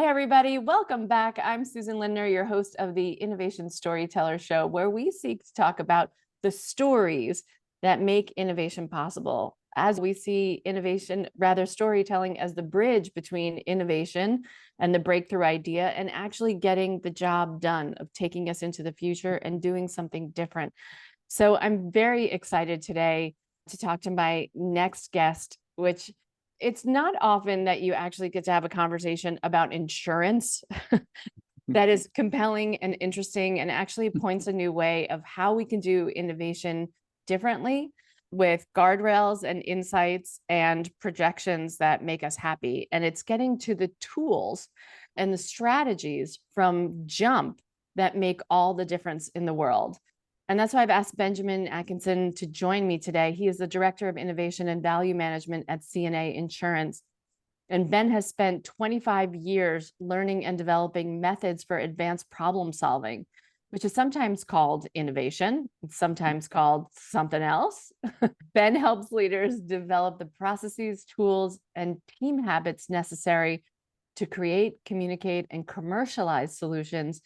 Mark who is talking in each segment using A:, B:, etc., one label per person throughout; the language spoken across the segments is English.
A: Hey, everybody. Welcome back. I'm Susan Lindner, your host of the Innovation Storytellers Show, where we seek to talk about the stories that make innovation possible. As we see innovation, rather storytelling as the bridge between innovation and the breakthrough idea and actually getting the job done of taking us into the future and doing something different. So I'm very excited today to talk to my next guest, which it's not often that you actually get to have a conversation about insurance that is compelling and interesting and actually points a new way of how we can do innovation differently with guardrails and insights and projections that make us happy. And it's getting to the tools and the strategies from jump that make all the difference in the world. And that's why I've asked Benjamin Atkinson to join me today. He is the Director of Innovation and Value Management at CNA Insurance. And Ben has spent 25 years learning and developing methods for advanced problem solving, which is sometimes called innovation, sometimes called something else. Ben helps leaders develop the processes, tools, and team habits necessary to create, communicate, and commercialize solutions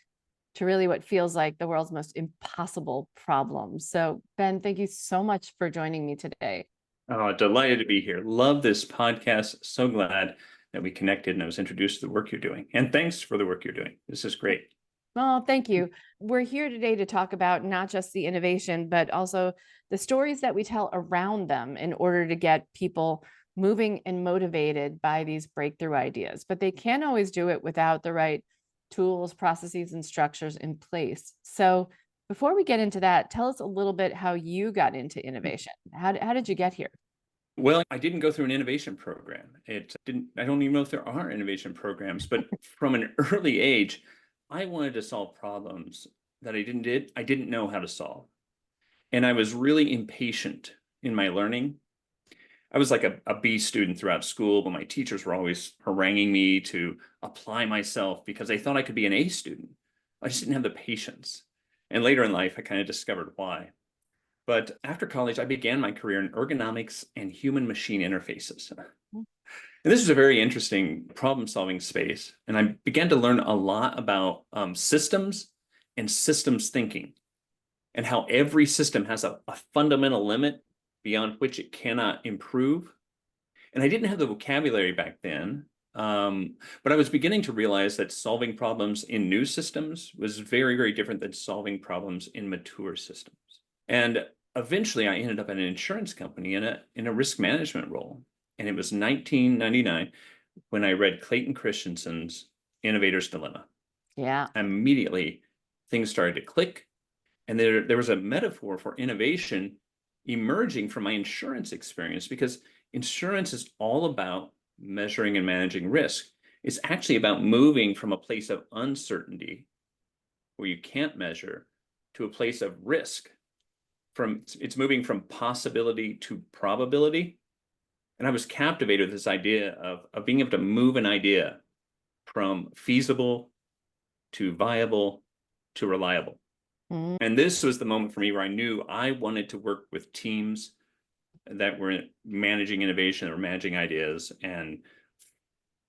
A: to really what feels like the world's most impossible problems. So, Ben, thank you so much for joining me today.
B: Oh, delighted to be here. Love this podcast. So glad that we connected and I was introduced to the work you're doing. And thanks for the work you're doing. This is great.
A: Well, thank you. We're here today to talk about not just the innovation, but also the stories that we tell around them in order to get people moving and motivated by these breakthrough ideas. But they can't always do it without the right tools, processes, and structures in place. So before we get into that, tell us a little bit how you got into innovation. How did you get here?
B: Well, I didn't go through an innovation program. I don't even know if there are innovation programs, but from an early age, I wanted to solve problems that I didn't know how to solve. And I was really impatient in my learning. I was like a B student throughout school, but my teachers were always haranguing me to apply myself because they thought I could be an A student. I just didn't have the patience. And later in life, I kind of discovered why. But after college, I began my career in ergonomics and human machine interfaces. And this was a very interesting problem-solving space. And I began to learn a lot about systems and systems thinking and how every system has a fundamental limit beyond which it cannot improve. And I didn't have the vocabulary back then, but I was beginning to realize that solving problems in new systems was very, very different than solving problems in mature systems. And eventually I ended up at an insurance company in a risk management role. And it was 1999 when I read Clayton Christensen's Innovator's Dilemma.
A: Yeah.
B: Immediately things started to click. And there was a metaphor for innovation emerging from my insurance experience, because insurance is all about measuring and managing risk. It's actually about moving from a place of uncertainty where you can't measure to a place of risk. It's moving from possibility to probability. And I was captivated with this idea of being able to move an idea from feasible to viable to reliable. And this was the moment for me where I knew I wanted to work with teams that were managing innovation or managing ideas. And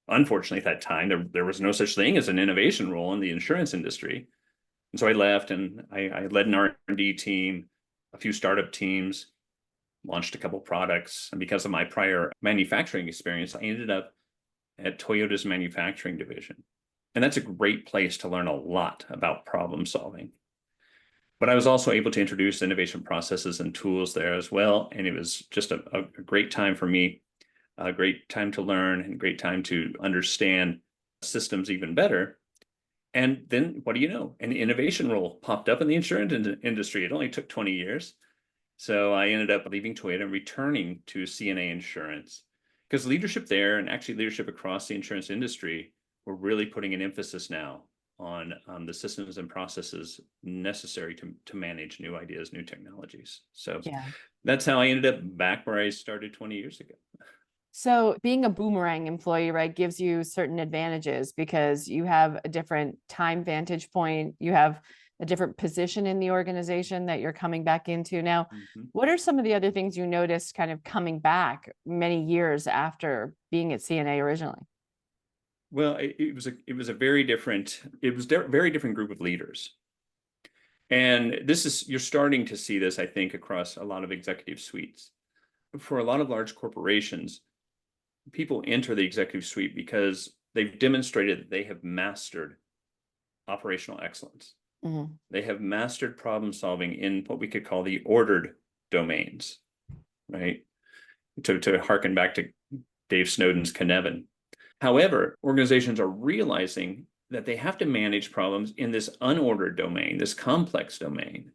B: unfortunately, at that time, there was no such thing as an innovation role in the insurance industry. And so I left and I led an R&D team, a few startup teams, launched a couple products. And because of my prior manufacturing experience, I ended up at Toyota's manufacturing division. And that's a great place to learn a lot about problem solving. But I was also able to introduce innovation processes and tools there as well. And it was just a great time for me, a great time to learn and a great time to understand systems even better. And then what do you know? An innovation role popped up in the insurance industry. It only took 20 years. So I ended up leaving Toyota and returning to CNA Insurance, because leadership there and actually leadership across the insurance industry were really putting an emphasis now on the systems and processes necessary to manage new ideas, new technologies. So that's how I ended up back where I started 20 years ago.
A: So being a boomerang employee, right, gives you certain advantages because you have a different time vantage point. You have a different position in the organization that you're coming back into. Now, what are some of the other things you noticed kind of coming back many years after being at CNA originally?
B: Well, it was a very different, very different group of leaders. And you're starting to see this, I think, across a lot of executive suites. For a lot of large corporations, people enter the executive suite because they've demonstrated that they have mastered operational excellence.
A: Mhm.
B: They have mastered problem solving in what we could call the ordered domains, right? To harken back to Dave Snowden's Cynefin. However, organizations are realizing that they have to manage problems in this unordered domain, this complex domain.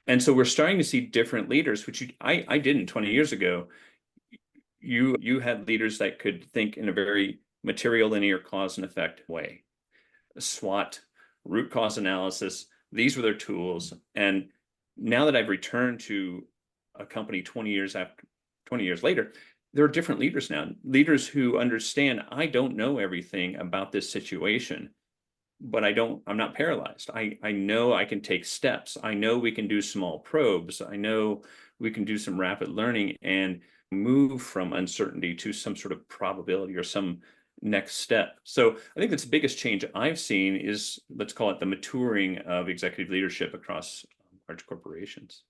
B: And so we're starting to see different leaders, which I didn't 20 years ago. You had leaders that could think in a very material linear cause and effect way. SWOT, root cause analysis, these were their tools. And now that I've returned to a company 20 years later, there are different leaders now, leaders who understand I don't know everything about this situation, but I'm not paralyzed. I know I can take steps. I know we can do small probes. I know we can do some rapid learning and move from uncertainty to some sort of probability or some next step. So I think that's the biggest change I've seen is, let's call it the maturing of executive leadership across large corporations.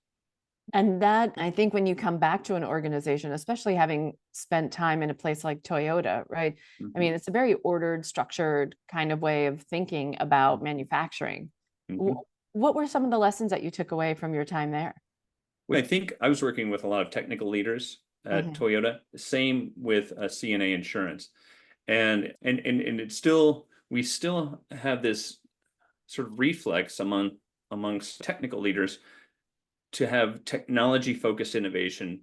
A: And that, I think, when you come back to an organization, especially having spent time in a place like Toyota, right?
B: Mm-hmm.
A: I mean, it's a very ordered, structured kind of way of thinking about manufacturing.
B: Mm-hmm.
A: What were some of the lessons that you took away from your time there?
B: Well, I think I was working with a lot of technical leaders at Toyota, same with CNA Insurance. And it's still, we still have this sort of reflex amongst technical leaders to have technology focused innovation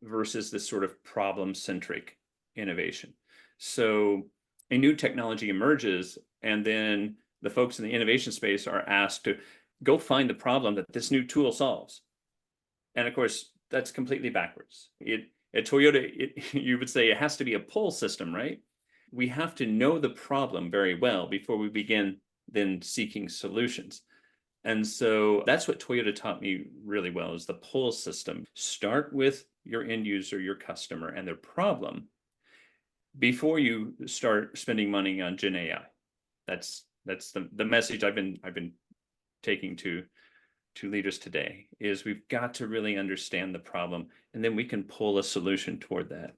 B: versus this sort of problem centric innovation. So a new technology emerges, and then the folks in the innovation space are asked to go find the problem that this new tool solves. And of course, that's completely backwards. At Toyota, you would say it has to be a pull system, right? We have to know the problem very well before we begin then seeking solutions. And so that's what Toyota taught me really well, is the pull system. Start with your end user, your customer, and their problem before you start spending money on Gen AI. That's the message I've been taking to leaders today, is we've got to really understand the problem, and then we can pull a solution toward that.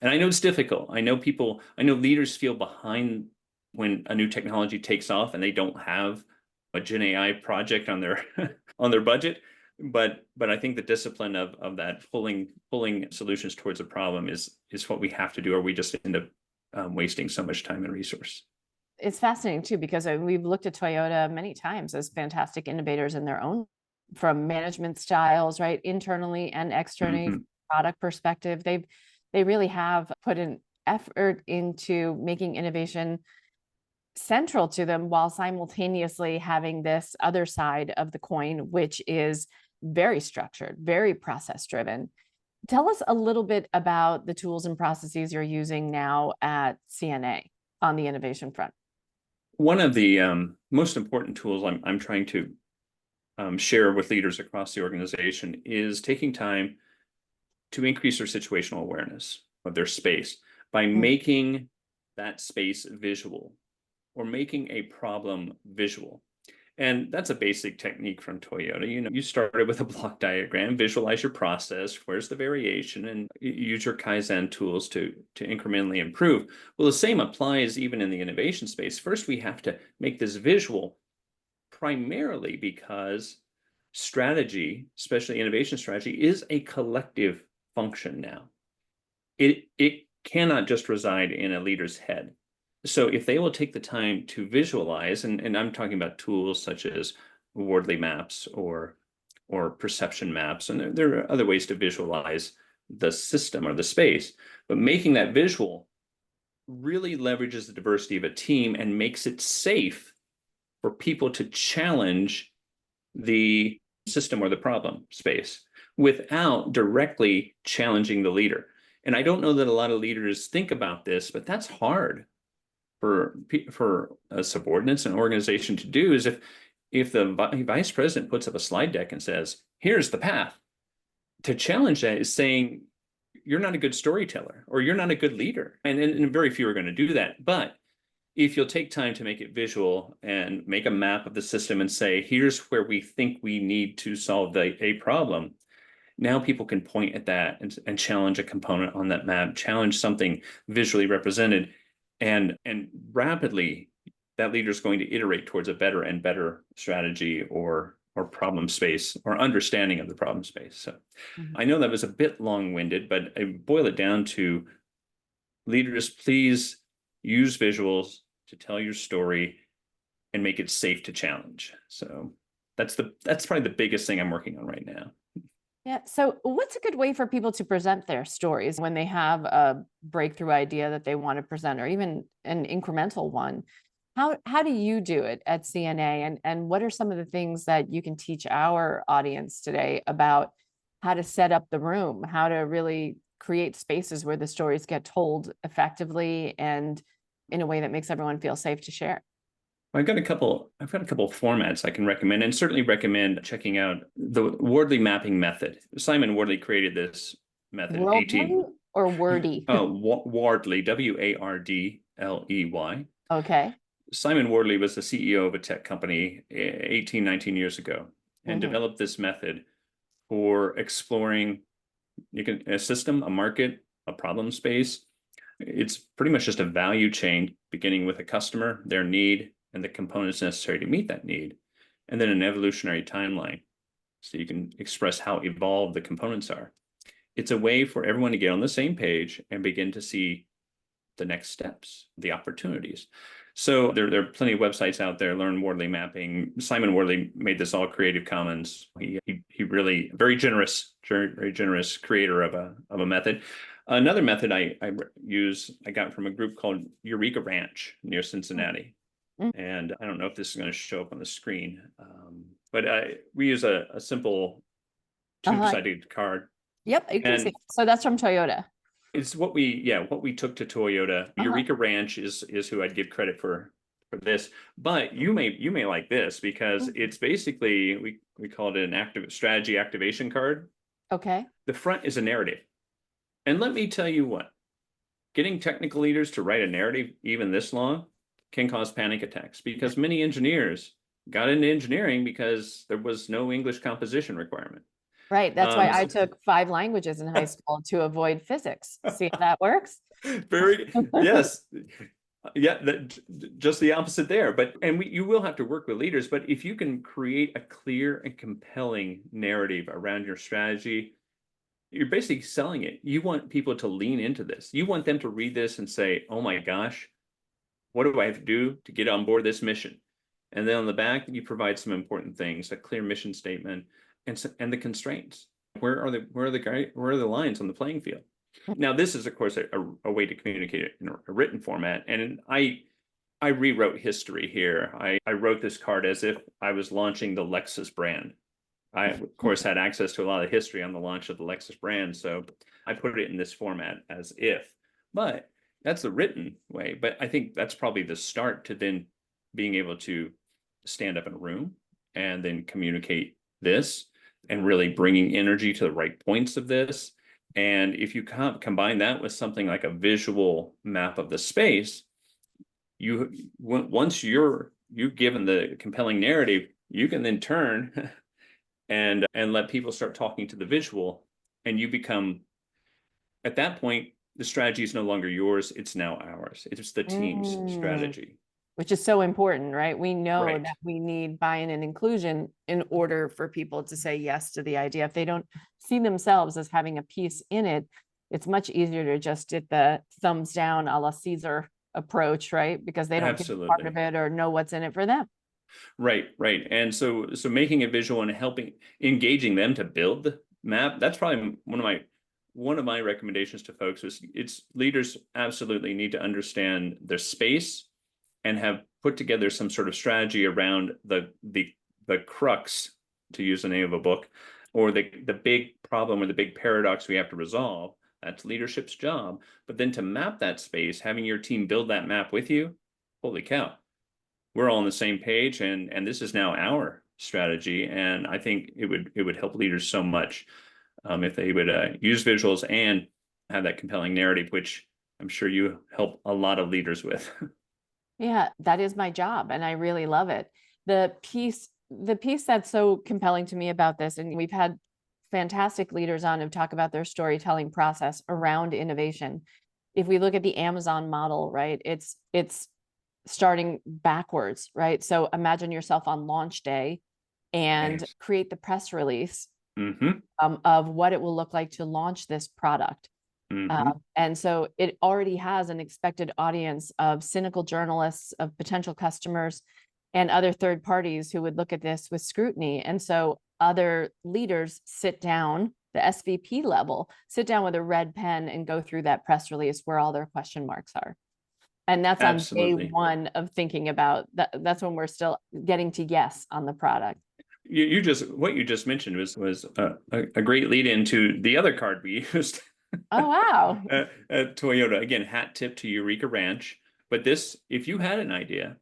B: And I know it's difficult. I know leaders feel behind when a new technology takes off and they don't have a Gen AI project on their on their budget. But I think the discipline of that pulling solutions towards a problem is what we have to do, or we just end up wasting so much time and resource.
A: It's fascinating too, because we've looked at Toyota many times as fantastic innovators in their own, from management styles, right, internally and externally, product perspective. They really have put an effort into making innovation central to them, while simultaneously having this other side of the coin, which is very structured, very process driven. Tell us a little bit about the tools and processes you're using now at CNA on the innovation front.
B: One of the most important tools I'm trying to share with leaders across the organization is taking time to increase their situational awareness of their space by making that space visual, or making a problem visual. And that's a basic technique from Toyota. You started with a block diagram, visualize your process, where's the variation, and use your Kaizen tools to incrementally improve. Well, the same applies even in the innovation space. First, we have to make this visual, primarily because strategy, especially innovation strategy, is a collective function now. It cannot just reside in a leader's head. So if they will take the time to visualize, and I'm talking about tools such as Wardley maps or perception maps, and there are other ways to visualize the system or the space, but making that visual really leverages the diversity of a team and makes it safe for people to challenge the system or the problem space without directly challenging the leader. And I don't know that a lot of leaders think about this, but that's hard for subordinates and organization to do. Is if the vice president puts up a slide deck and says, here's the path, to challenge that is saying you're not a good storyteller or you're not a good leader. And very few are going to do that. But if you'll take time to make it visual and make a map of the system and say, here's where we think we need to solve a problem, now people can point at that and challenge a component on that map, challenge something visually represented, and rapidly that leader is going to iterate towards a better and better strategy or problem space or understanding of the problem space. So I know that was a bit long-winded, but I boil it down to leaders, please use visuals to tell your story and make it safe to challenge. So that's probably the biggest thing I'm working on right now.
A: Yeah. So what's a good way for people to present their stories when they have a breakthrough idea that they want to present, or even an incremental one? How do you do it at CNA? And what are some of the things that you can teach our audience today about how to set up the room, how to really create spaces where the stories get told effectively and in a way that makes everyone feel safe to share?
B: I've got a couple of formats I can recommend, and certainly recommend checking out the Wardley mapping method. Simon Wardley created this method in
A: Worldly or wordy?
B: Wardley, Wardley.
A: Okay.
B: Simon Wardley was the CEO of a tech company 18, 19 years ago and developed this method for exploring a system, a market, a problem space. It's pretty much just a value chain, beginning with a customer, their need, and the components necessary to meet that need, and then an evolutionary timeline, so you can express how evolved the components are. It's a way for everyone to get on the same page and begin to see the next steps, the opportunities. So there are plenty of websites out there. Learn Wardley mapping. Simon Wardley made this all Creative Commons. He really very generous creator of a method. Another method I got from a group called Eureka Ranch near Cincinnati. And I don't know if this is going to show up on the screen, but we use a simple two-sided card.
A: Yep, you can see. So that's from Toyota.
B: It's what we took to Toyota. Eureka Ranch is who I'd give credit for this. But you may like this, because it's basically we call it an strategy activation card.
A: Okay.
B: The front is a narrative. And let me tell you what, getting technical leaders to write a narrative even this long can cause panic attacks, because many engineers got into engineering because there was no English composition requirement.
A: Right. That's why I took 5 languages in high school to avoid physics. See how that works?
B: Yes. Yeah, just the opposite there. But you will have to work with leaders. But if you can create a clear and compelling narrative around your strategy, you're basically selling it. You want people to lean into this. You want them to read this and say, oh my gosh, what do I have to do to get on board this mission? And then on the back, you provide some important things, a clear mission statement, and the constraints. Where are the lines on the playing field? Now, this is, of course, a way to communicate it in a written format. And I rewrote history here. I wrote this card as if I was launching the Lexus brand. I, of course, had access to a lot of history on the launch of the Lexus brand, so I put it in this format as if. But that's the written way. But I think that's probably the start to then being able to stand up in a room and then communicate this and really bringing energy to the right points of this. And if you combine that with something like a visual map of the space, once you've given the compelling narrative, you can then turn and let people start talking to the visual, and you become, at that point, the strategy is no longer yours, it's now ours. It's the team's strategy.
A: Which is so important, right? We know that we need buy-in and inclusion in order for people to say yes to the idea. If they don't see themselves as having a piece in it, it's much easier to just get the thumbs down a la Caesar approach, right? Because they don't get part of it or know what's in it for them.
B: Right. And so making it visual and engaging them to build the map, that's probably one of my recommendations to folks is leaders absolutely need to understand their space and have put together some sort of strategy around the crux, to use the name of a book, or the big problem or the big paradox we have to resolve. That's leadership's job. But then to map that space, having your team build that map with you, holy cow, we're all on the same page, and this is now our strategy. And I think it would help leaders so much if they would use visuals and have that compelling narrative, which I'm sure you help a lot of leaders with.
A: Yeah, that is my job and I really love it. The piece that's so compelling to me about this, and we've had fantastic leaders on who talk about their storytelling process around innovation. If we look at the Amazon model, right, it's starting backwards, right? So imagine yourself on launch day and
B: Yes.
A: create the press release
B: Mm-hmm.
A: of what it will look like to launch this product.
B: Mm-hmm.
A: And so it already has an expected audience of cynical journalists, of potential customers, and other third parties who would look at this with scrutiny. And so other leaders sit down, the SVP level, sit down with a red pen and go through that press release where all their question marks are. And that's on day
B: Absolutely.
A: one of thinking about that. That's when we're still getting to yes on the product.
B: You just what you just mentioned was a great lead into the other card we used
A: Oh, wow.
B: at Toyota. Again, hat tip to Eureka Ranch. But this, if you had an idea,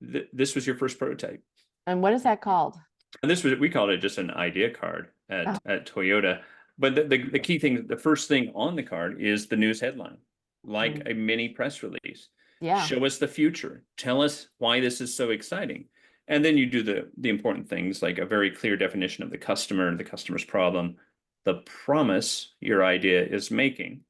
B: this was your first prototype.
A: And what is that called?
B: And this was, we called it just an idea card
A: Oh,
B: at Toyota. But the key thing, the first thing on the card is the news headline, like
A: mm,
B: a mini press release.
A: yeah.
B: Show us the future. Tell us why this is so exciting. And then you do the important things like a very clear definition of the customer, the customer's problem, the promise your idea is making.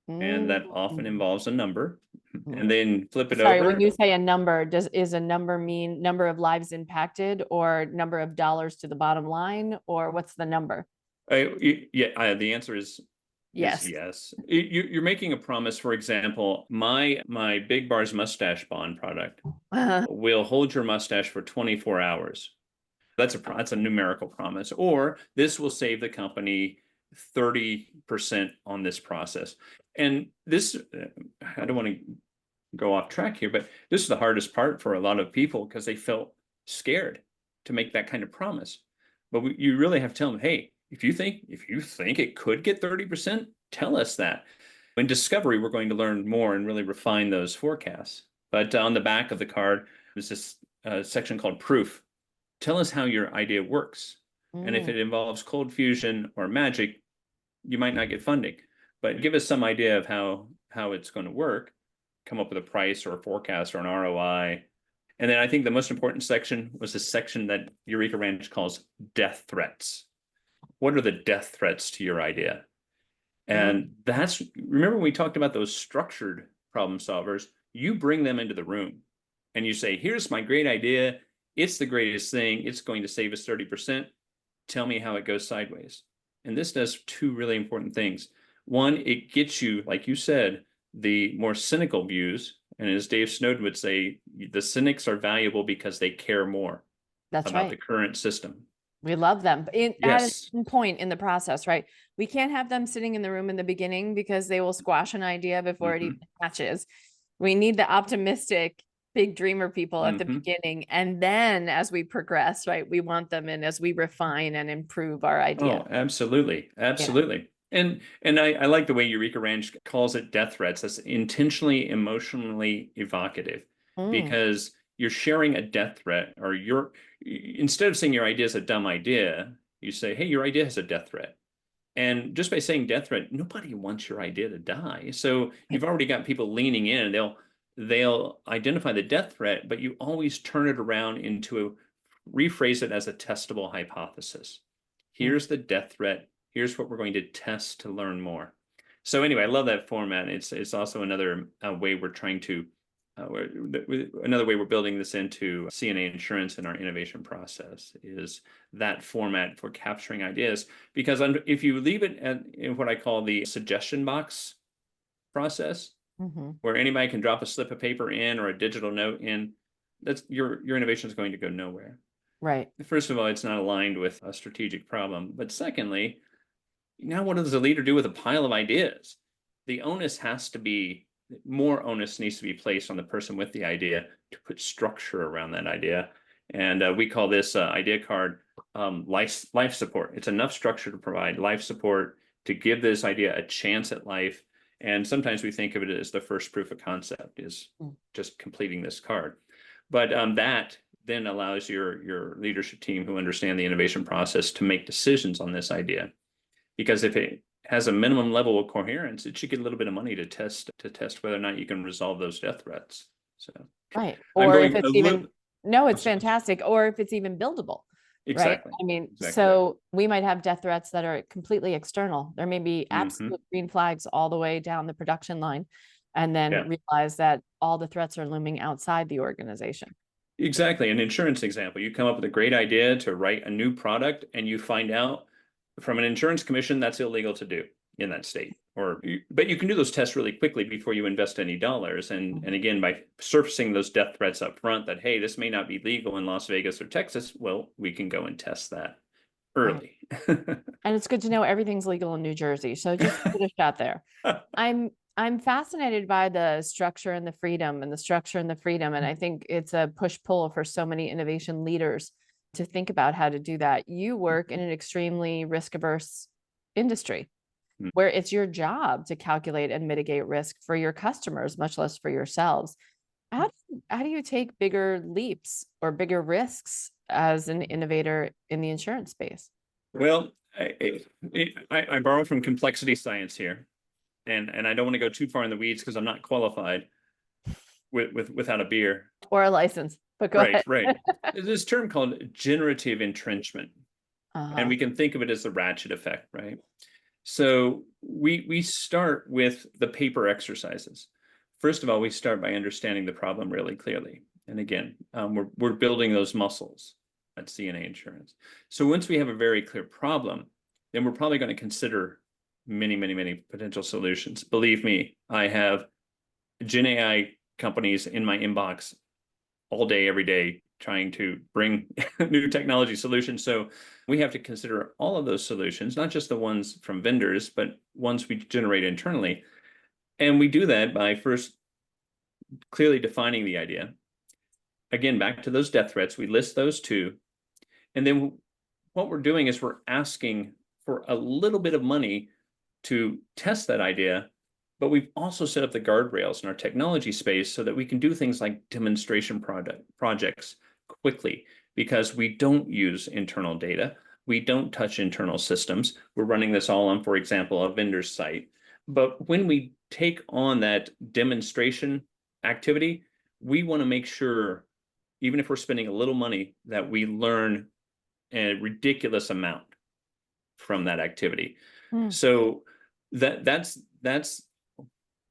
B: And that often
A: Mm.
B: involves a number. And
A: Mm.
B: then flip it
A: Sorry, when
B: over.
A: you say a number, is a number mean number of lives impacted or number of dollars to the bottom line, or what's the number?
B: Yeah, the answer is
A: Yes.
B: yes. You're making a promise. For example, my Big Bars Mustache Bond product will hold your mustache for 24 hours. That's a numerical promise. Or this will save the company 30% on this process. And this, I don't want to go off track here, but this is the hardest part for a lot of people because they felt scared to make that kind of promise. But you really have to tell them, hey, if you think it could get 30%, tell us that. In discovery, we're going to learn more and really refine those forecasts. But on the back of the card, there's this section called proof. Tell us how your idea works. And if
A: Mm.
B: it involves cold fusion or magic, you might not get funding. But give us some idea of how it's going to work. Come up with a price or a forecast or an ROI. And then I think the most important section was the section that Eureka Ranch calls death threats. What are the death threats to your idea?
A: Mm.
B: And that's, remember when we talked about those structured problem solvers, you bring them into the room and you say, here's my great idea. It's the greatest thing. It's going to save us 30%. Tell me how it goes sideways. And this does two really important things. One, it gets you, like you said, the more cynical views. And as Dave Snowden would say, the cynics are valuable because they care more
A: That's
B: about
A: right.
B: the current system.
A: We love them at a
B: Yes.
A: certain point in the process, right? We can't have them sitting in the room in the beginning because they will squash an idea before it even
B: Mm-hmm.
A: hatches. We need the optimistic, big dreamer people at the
B: Mm-hmm.
A: beginning. And then as we progress, right, we want them in as we refine and improve our idea.
B: Oh, absolutely.
A: Yeah.
B: Absolutely. And I like the way Eureka Ranch calls it death threats. That's intentionally emotionally evocative
A: Mm,
B: because you're sharing a death threat or instead of saying your idea is a dumb idea, you say, hey, your idea has a death threat. And just by saying death threat, nobody wants your idea to die. So you've already got people leaning in and they'll identify the death threat, but you always turn it around into rephrase it as a testable hypothesis.
A: mm.
B: Here's the death threat. Here's what we're going to test to learn more. So anyway, I love that format. It's also another way we're trying to another way we're building this into CNA Insurance in our innovation process is that format for capturing ideas. Because if you leave it in what I call the suggestion box process,
A: Mhm.
B: where anybody can drop a slip of paper in or a digital note in, that's your innovation is going to go nowhere.
A: Right.
B: First of all, it's not aligned with a strategic problem. But secondly, now what does a leader do with a pile of ideas? The onus has to be, more onus needs to be placed on the person with the idea to put structure around that idea. And we call this idea card life support. It's enough structure to provide life support to give this idea a chance at life. And sometimes we think of it as the first proof of concept is
A: Mm.
B: just completing this card. But that then allows your leadership team who understand the innovation process to make decisions on this idea. Because if it has a minimum level of coherence, it should get a little bit of money to test whether or not you can resolve those death threats. So
A: Right.
B: I'm
A: Or if
B: going a
A: it's
B: little.
A: even, no,
B: I'm
A: it's
B: sorry.
A: fantastic. Or if it's even buildable, right?
B: Exactly.
A: I mean,
B: Exactly.
A: so we might have death threats that are completely external. There may be
B: Hmm.
A: absolute green flags all the way down the production line, and then
B: Yeah.
A: realize that all the threats are looming outside the organization.
B: Exactly. An insurance example. You come up with a great idea to write a new product, and you find out from an insurance commission that's illegal to do in that state. But you can do those tests really quickly before you invest any dollars. And again, by surfacing those death threats up front that, hey, this may not be legal in Las Vegas or Texas, well, we can go and test that
A: Right.
B: early.
A: And it's good to know everything's legal in New Jersey. So just put a shot there. I'm fascinated by the structure and the freedom and the structure and the freedom. And I think it's a push-pull for so many innovation leaders to think about how to do that. You work in an extremely risk-averse industry where it's your job to calculate and mitigate risk for your customers, much less for yourselves. How do you take bigger leaps or bigger risks as an innovator in the insurance space?
B: Well, I borrow from complexity science here, and I don't want to go too far in the weeds because I'm not qualified without a beer.
A: Or a license, but go
B: Right,
A: ahead.
B: right. There's this term called generative entrenchment, and
A: Uh-huh.
B: we can think of it as the ratchet effect, right? So we start with the paper exercises. First of all, we start by understanding the problem really clearly. And again, we're building those muscles at CNA Insurance. So once we have a very clear problem, then we're probably going to consider many, many, many potential solutions. Believe me, I have Gen AI companies in my inbox all day, every day, trying to bring new technology solutions. So we have to consider all of those solutions, not just the ones from vendors, but ones we generate internally. And we do that by first clearly defining the idea. Again, back to those death threats, we list those two. And then what we're doing is we're asking for a little bit of money to test that idea, but we've also set up the guardrails in our technology space so that we can do things like demonstration projects quickly, because we don't use internal data. We don't touch internal systems. We're running this all on, for example, a vendor's site. But when we take on that demonstration activity, we want to make sure, even if we're spending a little money, that we learn a ridiculous amount from that activity.
A: Hmm.
B: So that's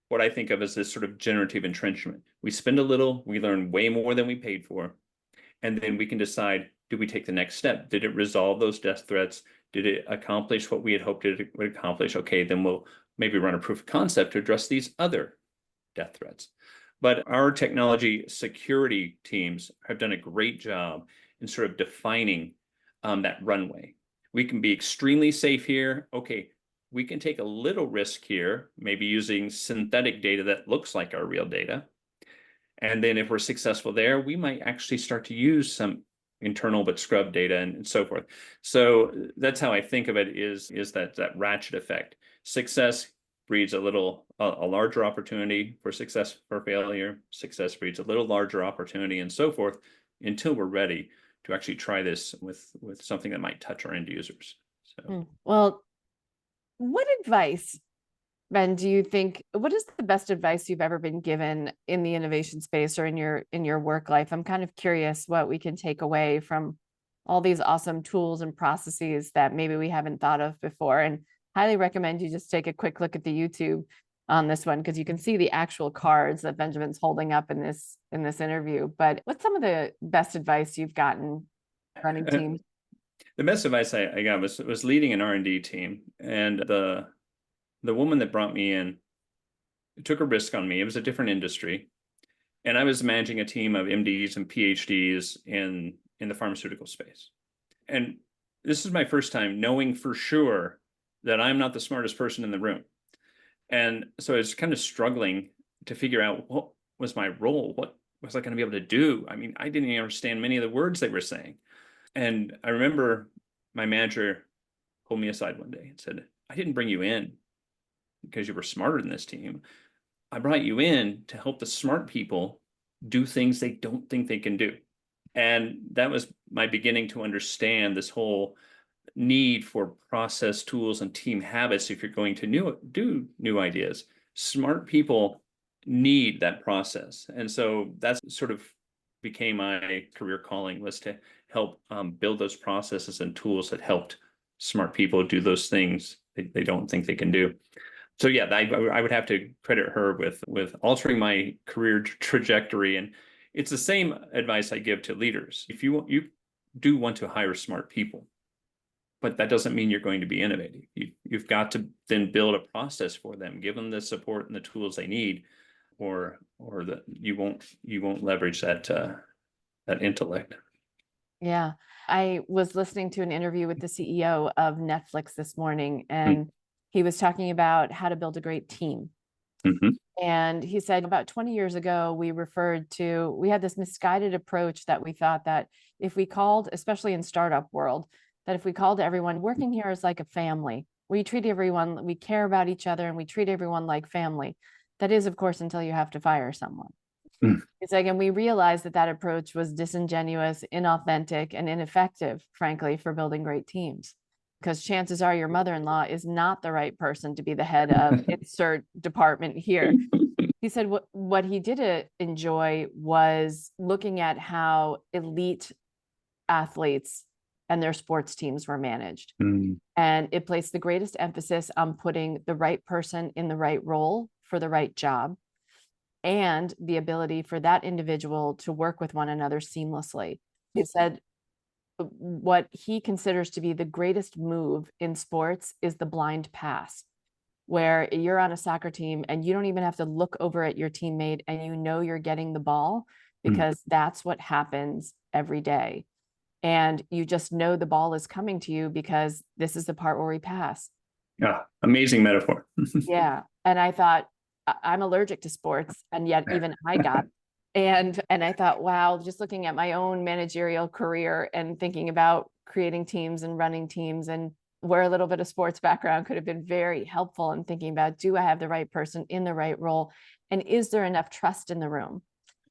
B: what I think of as this sort of generative entrenchment. We spend a little, we learn way more than we paid for, and then we can decide, do we take the next step? Did it resolve those death threats? Did it accomplish what we had hoped it would accomplish? Okay, then we'll maybe run a proof of concept to address these other death threats. But our technology security teams have done a great job in sort of defining that runway. We can be extremely safe here. Okay, we can take a little risk here, maybe using synthetic data that looks like our real data. And then if we're successful there, we might actually start to use some internal but scrub data and so forth. So that's how I think of it, is that ratchet effect. Success breeds a larger opportunity for success, for failure. Success breeds a little larger opportunity, and so forth, until we're ready to actually try this with something that might touch our end users. So
A: Well, what advice, Ben, do you think, what is the best advice you've ever been given in the innovation space or in your work life? I'm kind of curious what we can take away from all these awesome tools and processes that maybe we haven't thought of before. And highly recommend you just take a quick look at the YouTube on this one, because you can see the actual cards that Benjamin's holding up in this interview. But what's some of the best advice you've gotten running teams?
B: the best advice I got was leading an R&D team, and the woman that brought me in took a risk on me. It was a different industry, and I was managing a team of MDs and PhDs in the pharmaceutical space. And this is my first time knowing for sure that I'm not the smartest person in the room. And so I was kind of struggling to figure out what was my role. What was I going to be able to do? I mean, I didn't even understand many of the words they were saying. And I remember my manager pulled me aside one day and said, I didn't bring you in because you were smarter than this team. I brought you in to help the smart people do things they don't think they can do. And that was my beginning to understand this whole need for process tools and team habits if you're going to do new ideas. Smart people need that process. And so that's sort of became my career calling, was to help build those processes and tools that helped smart people do those things they don't think they can do. So yeah, I would have to credit her with altering my career trajectory. And it's the same advice I give to leaders. If you do want to hire smart people, but that doesn't mean you're going to be innovative. You've got to then build a process for them, give them the support and the tools they need, or that you won't leverage that intellect.
A: Yeah. I was listening to an interview with the CEO of Netflix this morning, and he was talking about how to build a great team.
B: Mm-hmm.
A: And he said about 20 years ago, we had this misguided approach that we thought that if we called, especially in startup world, that if we called everyone working here as like a family, we treat everyone, we care about each other and we treat everyone like family. That is, of course, until you have to fire someone. It's like, and we realized that approach was disingenuous, inauthentic, and ineffective, frankly, for building great teams. Because chances are your mother-in-law is not the right person to be the head of insert department here. He said what he did enjoy was looking at how elite athletes and their sports teams were managed. And it placed the greatest emphasis on putting the right person in the right role for the right job, and the ability for that individual to work with one another seamlessly. He said what he considers to be the greatest move in sports is the blind pass, where you're on a soccer team and you don't even have to look over at your teammate and you know you're getting the ball, because that's what happens every day. And you just know the ball is coming to you because this is the part where we pass.
B: Yeah, amazing metaphor.
A: Yeah. And I thought, I'm allergic to sports, and yet even I got and I thought, wow, just looking at my own managerial career and thinking about creating teams and running teams, and where a little bit of sports background could have been very helpful in thinking about, do I have the right person in the right role, and is there enough trust in the room?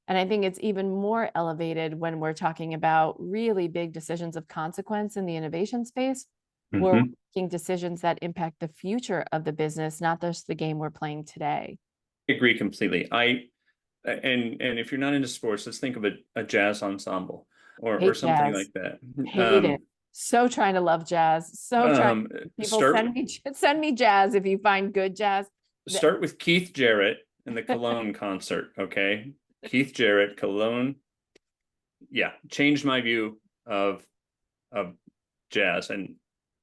A: And I think it's even more elevated when we're talking about really big decisions of consequence in the innovation space. We're making decisions that impact the future of the business, not just the game we're playing today.
B: I agree completely. And if you're not into sports, let's think of a jazz ensemble or something
A: Jazz.
B: like that.
A: Hate it. So trying to love jazz. So trying. People send me jazz if you find good jazz.
B: Start with Keith Jarrett and the Cologne concert. Okay, Keith Jarrett, Cologne. Yeah, changed my view of jazz. And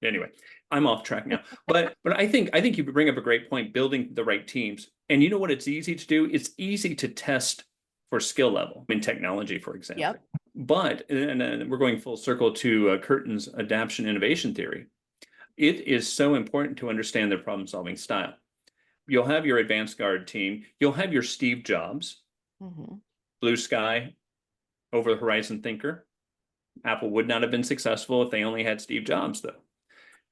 B: anyway, I'm off track now. But I think you bring up a great point, building the right teams. And you know what it's easy to do? It's easy to test for skill level in technology, for example.
A: Yep.
B: But, and we're going full circle to Kirton's Adaption-Innovation theory. It is so important to understand their problem-solving style. You'll have your advanced guard team. You'll have your Steve Jobs, blue sky, over the horizon thinker. Apple would not have been successful if they only had Steve Jobs, though,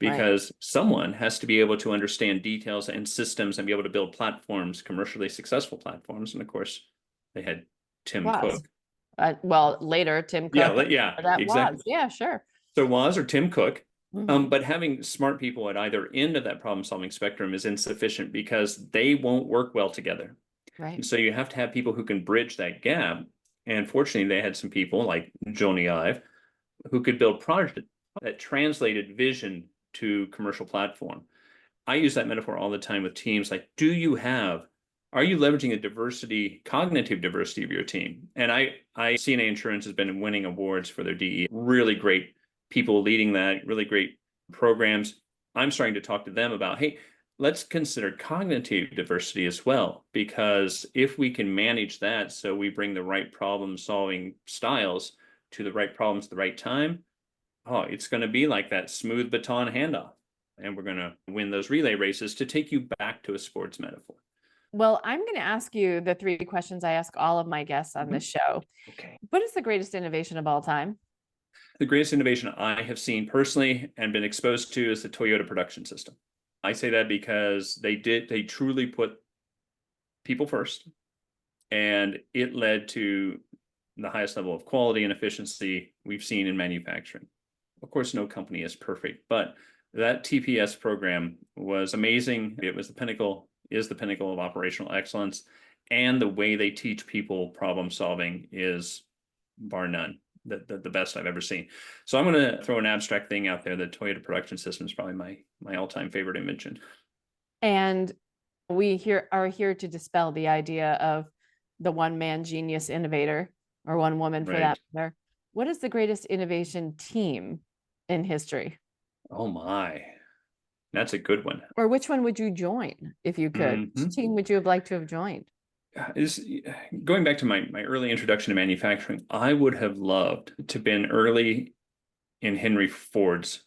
B: because someone has to be able to understand details and systems and be able to build platforms, commercially successful platforms. And of course, they had Tim Cook.
A: Well, later, Tim Cook.
B: Yeah, exactly.
A: Was. Yeah, sure.
B: So Woz or Tim Cook. But having smart people at either end of that problem-solving spectrum is insufficient, because they won't work well together.
A: Right.
B: And so you have to have people who can bridge that gap. And fortunately, they had some people like Joni Ive who could build projects that translated vision to commercial platform. I use that metaphor all the time with teams. Like, are you leveraging the diversity, cognitive diversity of your team? And CNA Insurance has been winning awards for their DE. Really great people leading that, really great programs. I'm starting to talk to them about, hey, let's consider cognitive diversity as well, because if we can manage that, so we bring the right problem-solving styles to the right problems at the right time, it's going to be like that smooth baton handoff. And we're going to win those relay races, to take you back to a sports metaphor.
A: Well, I'm going to ask you the 3 questions I ask all of my guests on this show.
B: Okay.
A: What is the greatest innovation of all time?
B: The greatest innovation I have seen personally and been exposed to is the Toyota production system. I say that because they truly put people first, and it led to the highest level of quality and efficiency we've seen in manufacturing. Of course, no company is perfect, but that TPS program was amazing. It was is the pinnacle of operational excellence. and the way they teach people problem solving is bar none the best I've ever seen. So I'm going to throw an abstract thing out there. The Toyota production system is probably my all-time favorite invention.
A: And we are here to dispel the idea of the one-man genius innovator, or one woman for that
B: Right.
A: matter. What is the greatest innovation team in history?
B: Oh my, that's a good one.
A: Or which one would you join if you could? Which team would you have liked to have joined?
B: Is going back to my early introduction to manufacturing, I would have loved to have been early in Henry Ford's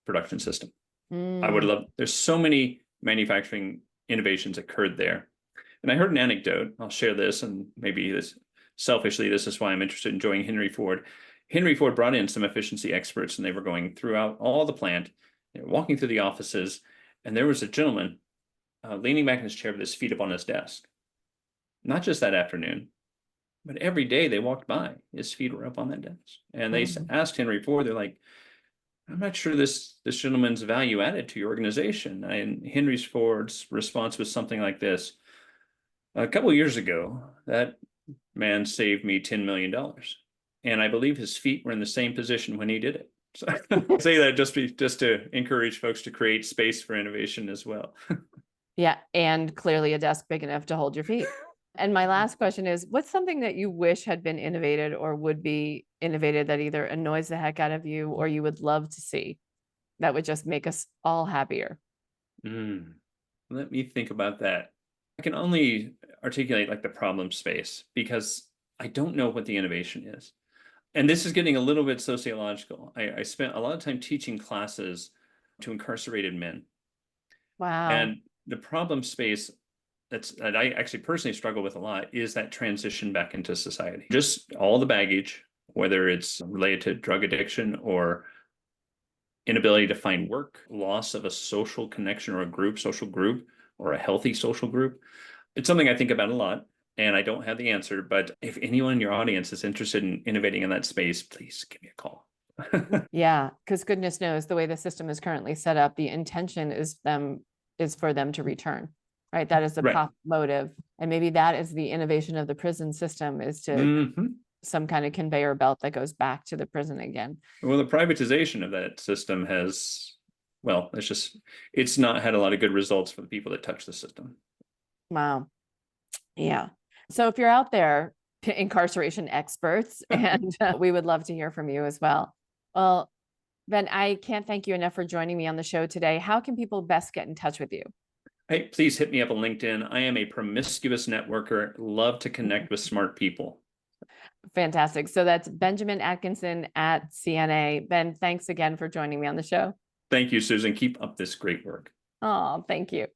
B: production system. I would love, there's so many manufacturing innovations occurred there. And I heard an anecdote, I'll share this, and maybe this selfishly, this is why I'm interested in joining Henry Ford. Henry Ford brought in some efficiency experts, and they were going throughout all the plant, walking through the offices, and there was a gentleman leaning back in his chair with his feet up on his desk. Not just that afternoon, but every day they walked by, his feet were up on that desk. And they asked Henry Ford, they're like, I'm not sure this gentleman's value added to your organization. And Henry Ford's response was something like this: a couple of years ago, that man saved me $10 million. And I believe his feet were in the same position when he did it. So I say that just to encourage folks to create space for innovation as well.
A: Yeah, and clearly a desk big enough to hold your feet. And my last question is, what's something that you wish had been innovated or would be innovated that either annoys the heck out of you or you would love to see that would just make us all happier?
B: Let me think about that. I can only articulate like the problem space because I don't know what the innovation is. And this is getting a little bit sociological. I spent a lot of time teaching classes to incarcerated men.
A: Wow.
B: And the problem space that I actually personally struggle with a lot is that transition back into society. Just all the baggage, whether it's related to drug addiction or inability to find work, loss of a social connection or social group, or a healthy social group. It's something I think about a lot, and I don't have the answer, but if anyone in your audience is interested in innovating in that space, please give me a call.
A: Yeah, because goodness knows the way the system is currently set up, the intention is for them to return, right? That is the profit motive. And maybe that is the innovation of the prison system, is to some kind of conveyor belt that goes back to the prison again.
B: Well, the privatization of that system has, well, it's not had a lot of good results for the people that touch the system.
A: Wow. Yeah. So if you're out there, incarceration experts, and we would love to hear from you as well. Well, Ben, I can't thank you enough for joining me on the show today. How can people best get in touch with you?
B: Hey, please hit me up on LinkedIn. I am a promiscuous networker, love to connect with smart people.
A: Fantastic. So that's Benjamin Atkinson at CNA. Ben, thanks again for joining me on the show.
B: Thank you, Susan. Keep up this great work.
A: Oh, thank you.